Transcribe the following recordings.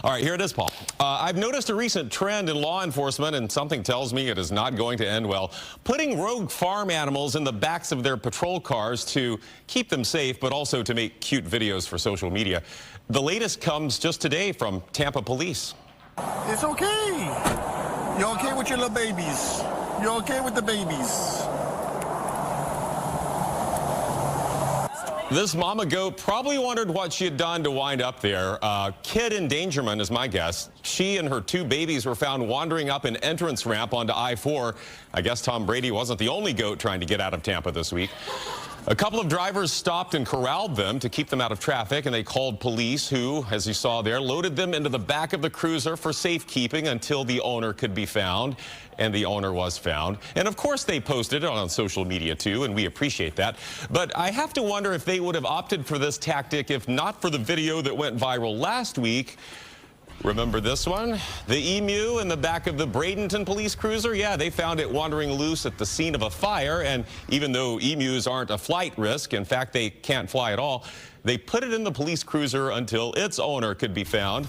All right, here it is, Paul. I've noticed a recent trend in law enforcement, and something tells me it is not going to end well. Putting rogue farm animals in the backs of their patrol cars to keep them safe, but also to make cute videos for social media. The latest comes just today from Tampa Police. It's okay. You're okay with your little babies. You're okay with the babies. This mama goat probably wondered what she had done to wind up there. Kid endangerment is my guess. She and her two babies were found wandering up an entrance ramp onto I-4. I guess Tom Brady wasn't the only goat trying to get out of Tampa this week. A couple of drivers stopped and corralled them to keep them out of traffic, and they called police who, as you saw there, loaded them into the back of the cruiser for safekeeping until the owner could be found. And the owner was found. And of course they posted it on social media too, and we appreciate that. But I have to wonder if they would have opted for this tactic if not for the video that went viral last week. Remember this one? The emu in the back of the Bradenton police cruiser? Yeah, they found it wandering loose at the scene of a fire. And even though emus aren't a flight risk, in fact, they can't fly at all, they put it in the police cruiser until its owner could be found.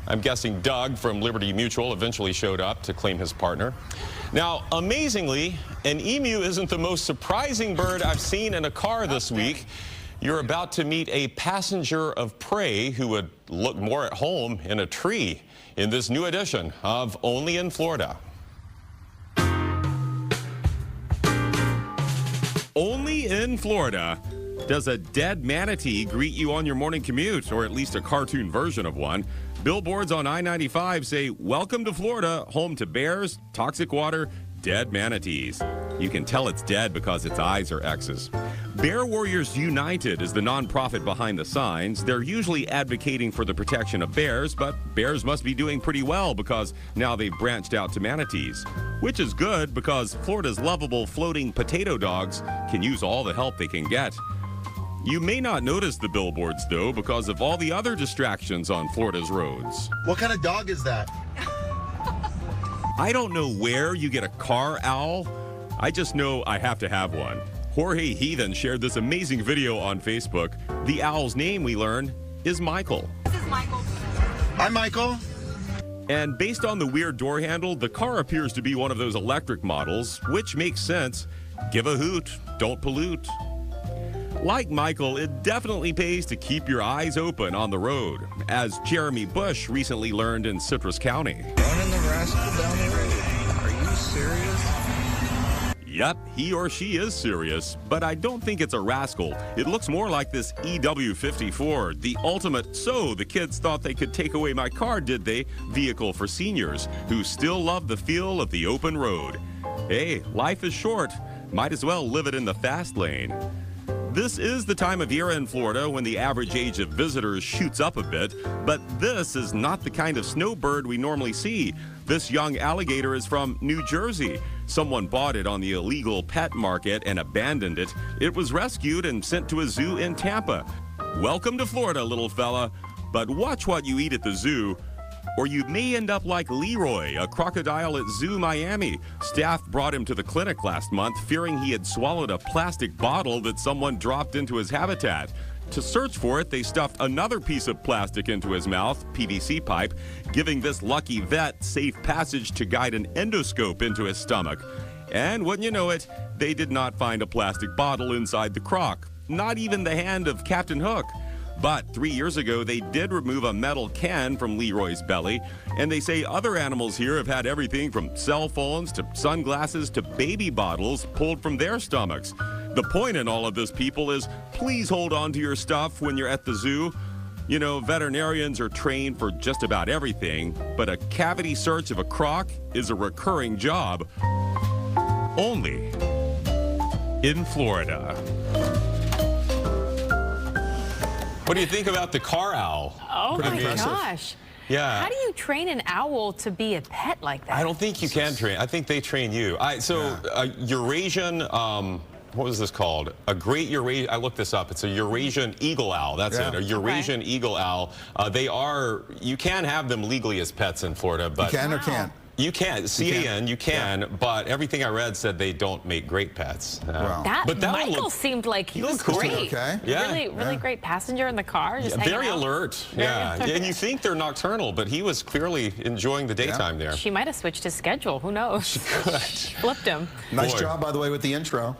I'm guessing Doug from Liberty Mutual eventually showed up to claim his partner. Now, amazingly, an emu isn't the most surprising bird I've seen in a car this week. You're about to meet a passenger of prey who would look more at home in a tree in this new edition of Only in Florida. Only in Florida does a dead manatee greet you on your morning commute, or at least a cartoon version of one. Billboards on I-95 say, "Welcome to Florida, home to bears, toxic water, dead manatees." You can tell it's dead because its eyes are X's. Bear Warriors United is the nonprofit behind the signs. They're usually advocating for the protection of bears, but bears must be doing pretty well because now they've branched out to manatees. Which is good because Florida's lovable floating potato dogs can use all the help they can get. You may not notice the billboards, though, because of all the other distractions on Florida's roads. What kind of dog is that? I don't know where you get a car owl. I just know I have to have one. Jorge Heathen shared this amazing video on Facebook. The owl's name, we learn, is Michael. This is Michael. Hi, Michael. And based on the weird door handle, the car appears to be one of those electric models, which makes sense. Give a hoot, don't pollute. Like Michael, it definitely pays to keep your eyes open on the road, as Jeremy Bush recently learned in Citrus County. Running the rascal down the road. Are you serious? Yep, he or she is serious, but I don't think it's a rascal. It looks more like this EW54, the ultimate, so the kids thought they could take away my car, did they, vehicle for seniors who still love the feel of the open road. Hey, life is short. Might as well live it in the fast lane. This is the time of year in Florida when the average age of visitors shoots up a bit, but this is not the kind of snowbird we normally see. This young alligator is from New Jersey. Someone bought it on the illegal pet market and abandoned it. It was rescued and sent to a zoo in Tampa. Welcome to Florida, little fella, but watch what you eat at the zoo, or you may end up like Leroy, a crocodile at Zoo Miami. Staff brought him to the clinic last month, fearing he had swallowed a plastic bottle that someone dropped into his habitat. To search for it, they stuffed another piece of plastic into his mouth, PVC pipe, giving this lucky vet safe passage to guide an endoscope into his stomach. And wouldn't you know it, they did not find a plastic bottle inside the croc. Not even the hand of Captain Hook. But 3 years ago, they did remove a metal can from Leroy's belly, and they say other animals here have had everything from cell phones to sunglasses to baby bottles pulled from their stomachs. The point in all of this, people, is please hold on to your stuff when you're at the zoo. You know, veterinarians are trained for just about everything, but a cavity search of a croc is a recurring job. Only in Florida. What do you think about the car owl? Oh Pretty my impressive. gosh. Yeah. How do you train an owl to be a pet like that? I don't think you can train. I think they train you. Eurasian, what was this called? A great Eurasian, I looked this up. It's a Eurasian eagle owl. That's it, a Eurasian eagle owl. You can have them legally as pets in Florida, but You can or can't? You can. CAN, you can, but everything I read said they don't make great pets. But Michael seemed like he was cool. great. Okay. Yeah. Really great passenger in the car. Just very hanging out. alert. Yeah. And you think they're nocturnal, but he was clearly enjoying the daytime there. She might have switched his schedule. Who knows? She could. Flipped him. Nice job, by the way, with the intro.